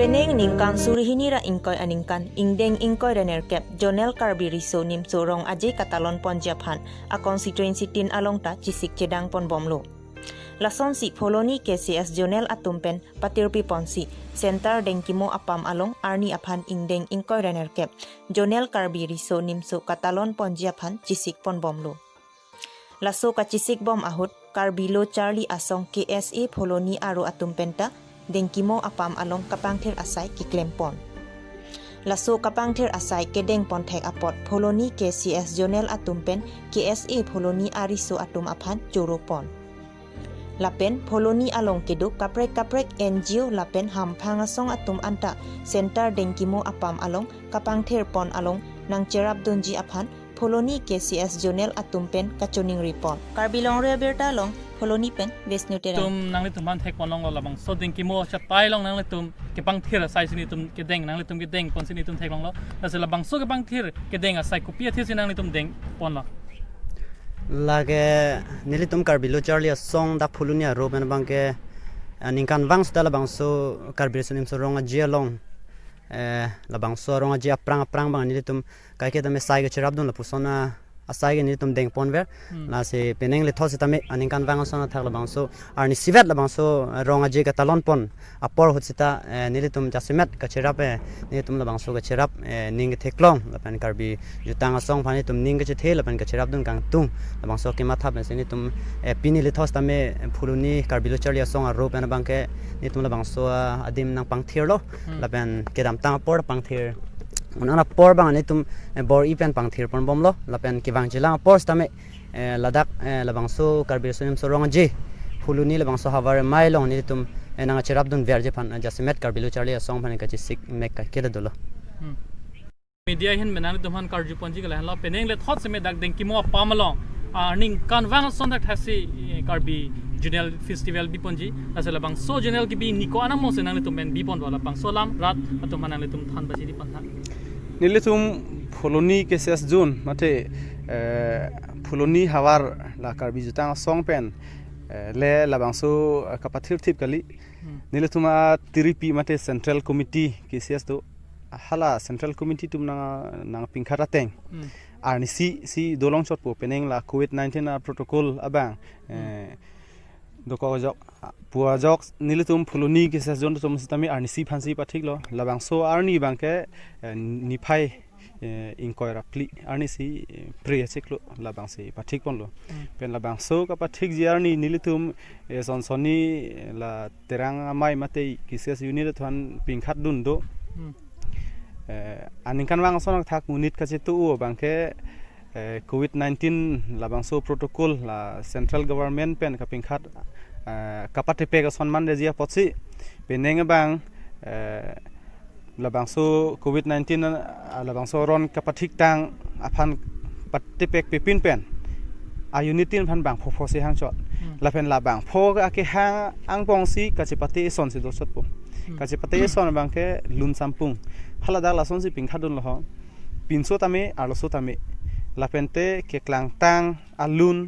Peneng ningkang surihinira ingkoy aningkan ingdeng ingkoy renerkep Jonel Carbiriso nimso rong aje katalon pon Japhan a constituency tin alongta cisik cedang pon bomlo. Lason si poloni KCS Jonel atumpen patirpi ponsi center dengkimo apam along arni aphan ingdeng ingkoy renerkep Jonel Carbiriso nimso katalon pon Japhan cisik pon bomlo. Laso kacisik bom ahut Carbilo Charlie asong KSA poloni aro atumpenta dengkimo apam along kapangthir asai kiklempon. Laso kapangthir asai kedeng pon thek apot poloni KCS Jonel atumpen KSA poloni ariso atum aphan joropon. Lapen poloni along keduk kaprek NGO lapen hampang asong atum anta center dengkimo apam along kapangthir pon along nang cerap donji aphan poloni KCS Jonel atumpen kachoning ripon. Karbilong reberta long poloni pen vesnutera. Tum nang litum man thek ponong lo labang so ding kimo cha tai long nang litum ke pang thir sai sini tum ke deng nang litum ke deng pon sini tum thek long lo la se labang so ke pang thir ke deng asai kopia thir sini nang litum deng pon lo lage nilitum Carbilo Charlie song da pulunia roben bangke ningkan wang sta labang so Carbilo nim so ronga jialong labang so ronga jia prang bang nilitum kai ke tame sai ge cherabdon la pusona asai ge nilitum deng ponver la se peneng le thos tame aningkan wang sona thak labang so arni sivet labang so ronga jia ka talon pon apor hotsita nilitum jasimet ka cherap nilitum labang so ka cherap ning ge theklong lapan karbi jutang asong phani tum ning ge the lapan ka cherap dun kang tung labang so ke matha ben sini tum pini le thos tame phuluni Carbilo Charlie asong aro pen bangke nitum labang so adim nang pangthir lo lapan kedam tang por pangthir unana por bang nitum bor ipen pangthir pon bom lo lapen kiwang jilang por stame ladak labang so Carbilo nim so rong je phuluni labang so havar mailong nitum nang cherap dun verje pan jasimet Carbilo Charlie asong phan ka chisik mek ka kele dolo media hin menang litum han karju ponji gala lo peneng le thot se me dak deng kimo pamalong ning kan wang son dak thasi karbi Jonel festival bi ponji la se labang so Jonel ki bi niko anam mo se nang litum men bi pon wala bang solam rat atum manang litum than basi di pan tha nilitum poloni KCS Jun mate poloni hawar la karbi jutang song pen le labang so kapathir thip kali nilituma tiripi mate central committee KCS do hala central committee tum nang pingkhara teng arni si dolong chot po peneng la COVID-19 protocol abang doko jok puwa jok nilitum poloni KCS Jun tum sitami arni si phansi pathik lo labang so arni bangke niphai inkoira pli arni si preyacheklo labang si pathik ponlo pen labang so ka pathik jiarni nilitum sonsoni la terang amai mate KCS unit thon pingkhat dun do aningkan wang sonak thak unit ka chetu bangke COVID-19 labang so protocol la central government pen ka pingkhat kapate pe ka sonman rejia potsi peneng bang labang so COVID-19 labang so ron kapathik tang aphan patipek pipin pen ayunitin phan bang phopho se hang chot lapen labang pho ka ke hang angpong si kachipati son si dosot po kachipati son bang ke lun sampung halada la son si pingkhadun lo pinso tame arloso tame lapente ke klang tang alun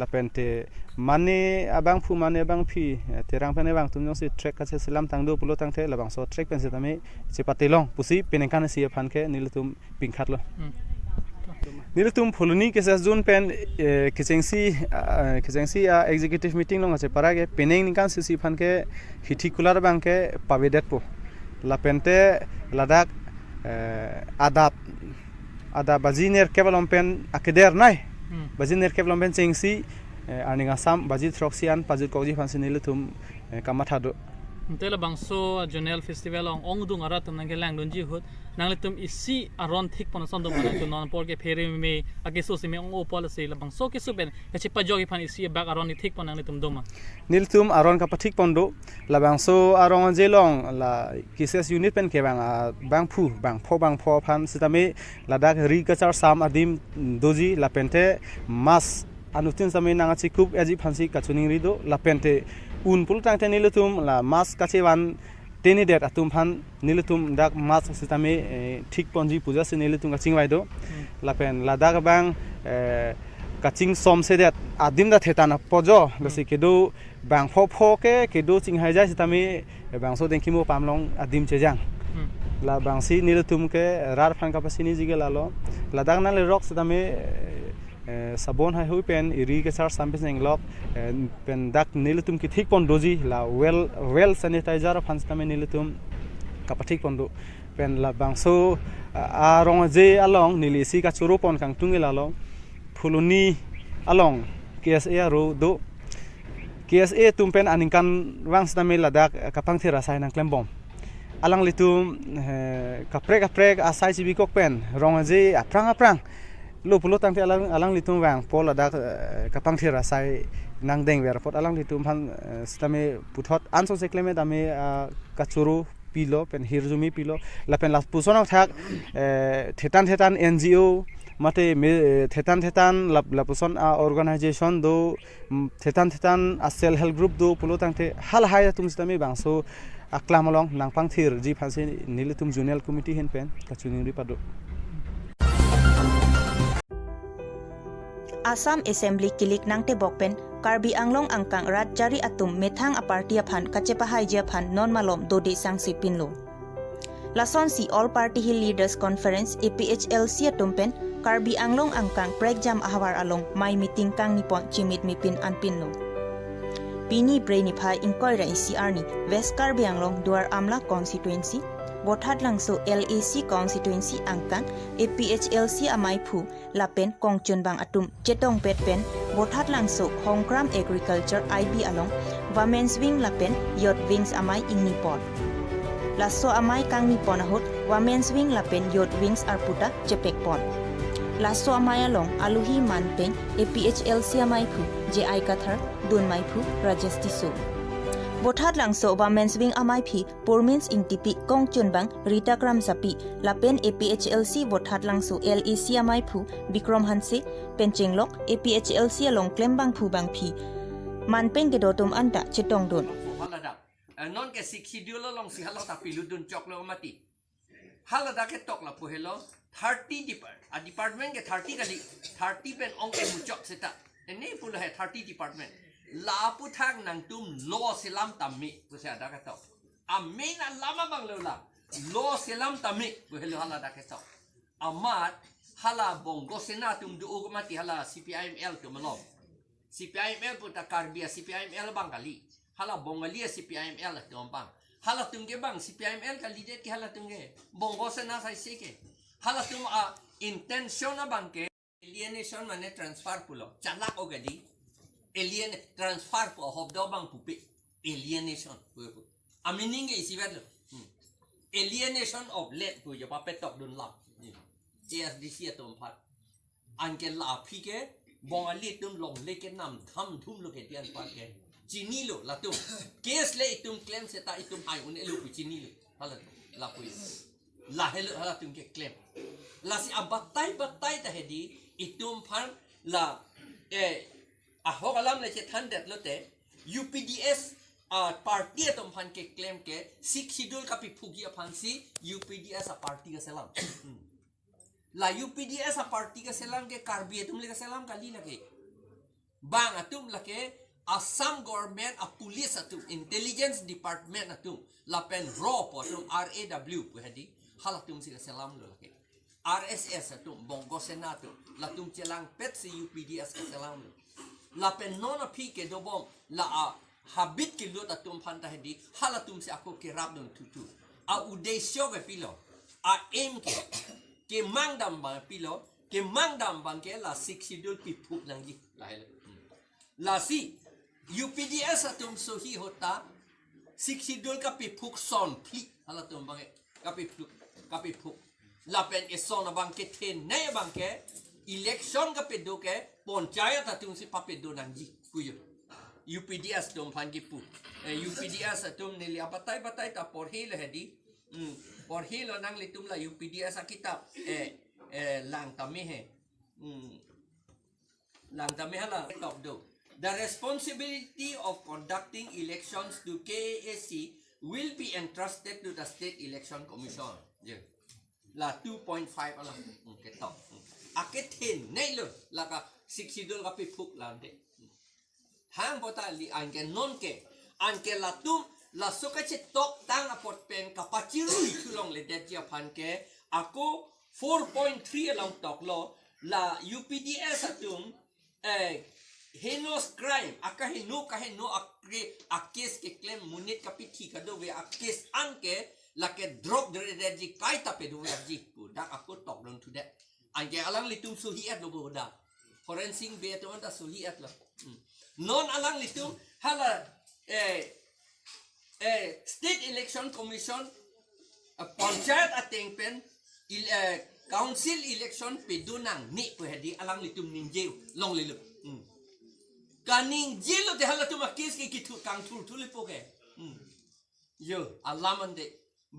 lapente mane abang phu mane abang phi terang pane bang tum si trek ka se selam tang do pulo tang the labang so trek pen se tame chipati long pusi penengkan si phan ke nilitum pingkhat lo nilitum poloni KCS Jun pen kechengsi executive meeting long ase parage peneng ningkan si phan ke hitikular bang ke pavedet po lapente ladak ada baziner kebalom pen akeder nai baziner kebalom pen chengsi arninga sam baji throxian pajut koji phansi nilitum kamatha do tela bang so Jonel festival ong dung ara tum nang lang donji hut nang litum isi aron thik pon son dum to non por ke phere me age so se me ong opol se la bang so ke su ben ke pa jogi phan isi bag aron ni thik pon nang litum doma niltum aron ka pathik pondo la bang so aron jelong la KCS unit pen ke bang pho phan sitame ladak agriculture sam adim doji la pente mas anutin same nanga chikup aji phansi kachuning rido la pente un pul tang nilitum la mas kachewan teni det atum phan nilitum dak mas sitame thik ponji puja se nilitum ka chingwai do la pen ladak bang kacing som sedet adim da thetana pojo lasi kedo bang pho ke kedo chinghai jai sitami bang so denkimo pamlong adim chejang la bang si nilutum ke rar phan kapasini jige lalo ladak na le rok sitami sabon hai hui pen iri ke sar sampis neng lok pen dak nilutum ki thik pon doji la well sanitizer phan sitami nilutum kapathik pondo pen la bang so arong je along nilisi ka churu pon kang tungi lalo Fuluni along KSA ro do KSA tumpen aningkan wang stame ladak kapang thira sai nang klembom alang litum kaprek asai sibi kokpen rongaje aprang lo pulo tangte alang litum wang pol ladak kapang thira sai nang deng wer pot alang litum han stame puthot anso se kleme dame kachuru pilo pen hirzumi pilo lapen las pusonok thak thetan NGO mate thetan lapuson organization do thetan a self help group do pulo tangte hal haya tum stami bangso aklamolong nangpang thir ji phanse nilitum junior committee hen pen kachuni ri pado Assam Assembly kilik nangte bokpen Karbi Anglong angkang rat jari atum methang apartia phan kachepahai jia phan non malom dodi sangsi pinlo Lason si All Party Hill Leaders Conference APHLC atumpen Karbi Anglong angkang pregjam ahawar along mai meeting kang nipon chimit mipin anpinlo Pini Brainy Phai inquiry ICR ni West Karbi Anglong Duar Amla constituency Bothat langso LAC constituency angkang APHLC amai phu lapen kongchun bang atum chetong pet pen Bothat langso Hongkram Agriculture IB along Women's Wing lapen Yot Wings amai ingnipon Lasso amai kang nipon ahot Women's Wing lapen Yot Wings arputa chepekpon Lasso amai along Aluhi Manpeng APHLC amai phu JI Kathar Dun mai phu Rajestiso Bothat langso Women's Wing amai phi Pormins ingtipi kongchun bang Rita Kram sapi lapen APHLC Bothat langso LAC amai phu Bikrom Hanse Penchenglok APHLC along klembang phu bang phi Manpeng ke dotum anda chetong don non ke schedule long si halo tapi ludun chok lo mati halada ke tok la pohelo 30 department ke 30 kali 30 pen ong ke muchok seta ini pula he 30 department la pu thang nang tum lo selam tammi pu se ada ka tok amin lama bang lo selam tammi pohelo halada ke tok amat hala bongo sena tum du ko mati hala CPIML tu melom CPIML pu ta karbia CPIML bang kali hala bongalia CPIML tu bang hala tungge bang CPIML kali det ki hala tungge bongo sena sai sike hala tum intention bang ke alienation mane transfer pulo chalak ogadi alien transfer po hobdo bang pupi alienation amining ge isivet alienation of let pu ya pa petok dun la JSDC atom phat anke la phike bongali tum long leke nam tham thum lo ke tian pa ke chini lo la tum case le tum claim seta itum ai un elu pu chini lo hala la pu la helo hala tum ke claim la si abatai ta hedi itum phan la ahogalam le che thandet lote UPDS party atom phan ke claim ke sik schedule kapi phugi aphansi UPDS a party ka selam la UPDS a party ka selam ke karbi atum le ka selam kali lage bang atum lake Assam government a police atum intelligence department atum la pen raw atum RAW hedi halatum si ka selam lo lake RSS atum bongo senato la tum chelang pet si UPDS ka selam lo la pen non a phi ke dobom la a habit ke lot atum phanta hedi halatum si ako ke rap dun tutu a udeisyo ke pilo a aim ke mangdam ba pilo ke mangdam bang ke la sik schedule pi phuk langji la si UPDS atum so hi hota sik schedule ka pi phuk son phi halatum bang ka pi phuk la pen ke son bang ke the ne bang ke election ka pe do ke panchayat atum si pa pe do nangji kuyo UPDS tum phan ki pu UPDS atum ne lia batai ta por hi le hedi por hi lo nang litum la UPDS a kitab lang tami he hala top do the responsibility of conducting elections to KAC will be entrusted to the State Election Commission la 2.5 ala ke top akethin nei lo la ka 6 sidul kapi phuk lande hang bota li anke non ke anke latum la soka che tok tang apot pen kapachirui thulong le det ja phan ke ako 4.3 along tok lo la UPDS atum heinous crime aka hinu ka hinu akes ke claim munit kapiti kado we akes anke la ke drop de ji kai tape do we ji pu dak aku tok don to that anke alang litum suhiat lo boda forensic be to anta suhiat lo non alang litum hala state election commission panchayat atengpen council election pedunang ni pu hedi alang litum ninje long lelu kaning jelo de hala tuma kes ke kitu kang thul thul po ke yo alamande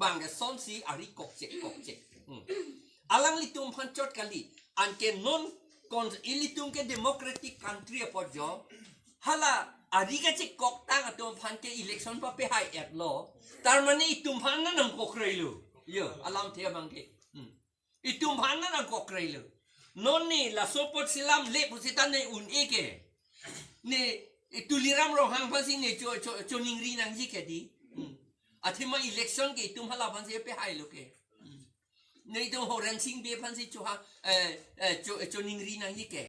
bang sonsi ari kokche alang litum phanchot kali anke non kon ilitum ke democratic country apojo hala ari ka che kok tang atom phanke election pa pe hai at lo tar mane itum phan na nam kokreilu yo alam the bangke itum phan na kokreilu non ni la sopot silam le pusitan ne un eke ne tuliram rohang pasi ne cho ningri nang ji ke di athima election ke tum hala phanse pe hai lo ke ne to horan sing be phansi cho ha cho ningri nang ji ke